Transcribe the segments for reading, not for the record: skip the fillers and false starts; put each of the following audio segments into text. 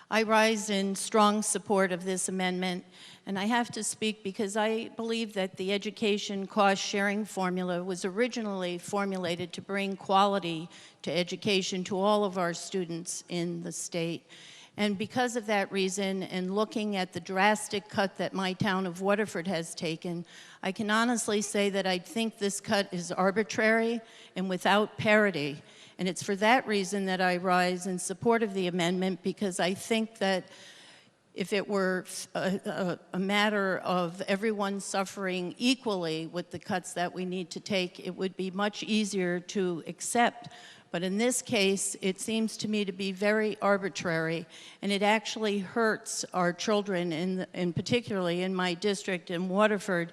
I rise in strong support of this amendment, and I have to speak because I believe that the education cost sharing formula was originally formulated to bring quality to education to all of our students in the state. And because of that reason, and looking at the drastic cut that my town of Waterford has taken, I can honestly say that I think this cut is arbitrary and without parity. And it's for that reason that I rise in support of the amendment, because I think that if it were a matter of everyone suffering equally with the cuts that we need to take, it would be much easier to accept. But in this case, it seems to me to be very arbitrary, and it actually hurts our children, and particularly in my district in Waterford,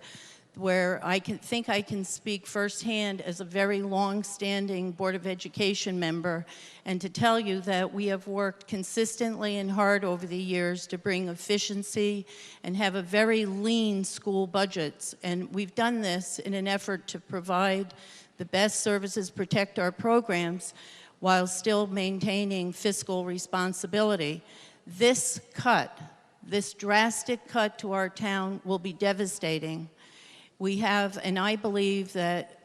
where I can speak firsthand as a very long-standing Board of Education member, and to tell you that we have worked consistently and hard over the years to bring efficiency and have a very lean school budgets. And we've done this in an effort to provide the best services, protect our programs, while still maintaining fiscal responsibility. This cut, this drastic cut to our town, will be devastating. We have, and I believe that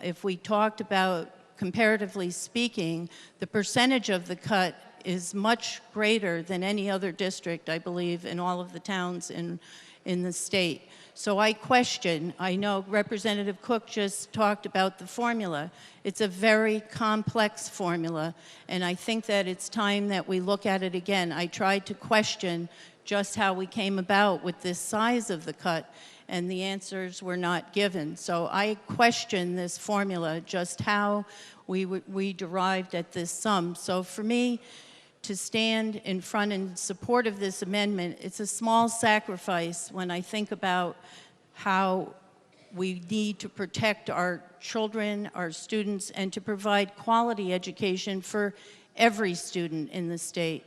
if we talked about, comparatively speaking, the percentage of the cut is much greater than any other district, I believe, in all of the towns in the state. So I question, I know Representative Cook just talked about the formula. It's a very complex formula, and I think that it's time that we look at it again. I tried to question just how we came about with this size of the cut, and the answers were not given. So I question this formula, just how we derived at this sum. So for me to stand in front in support of this amendment, it's a small sacrifice when I think about how we need to protect our children, our students, and to provide quality education for every student in the state.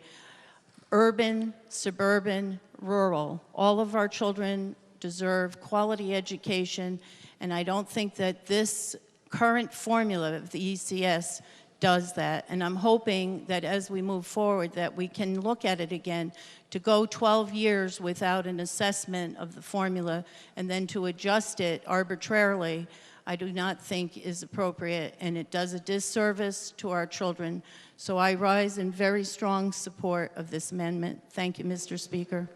Urban, suburban, rural, all of our children deserve quality education, and I don't think that this current formula of the ECS does that. And I'm hoping that as we move forward that we can look at it again. To go 12 years without an assessment of the formula and then to adjust it arbitrarily, I do not think is appropriate, and it does a disservice to our children. So I rise in very strong support of this amendment. Thank you, Mr. Speaker.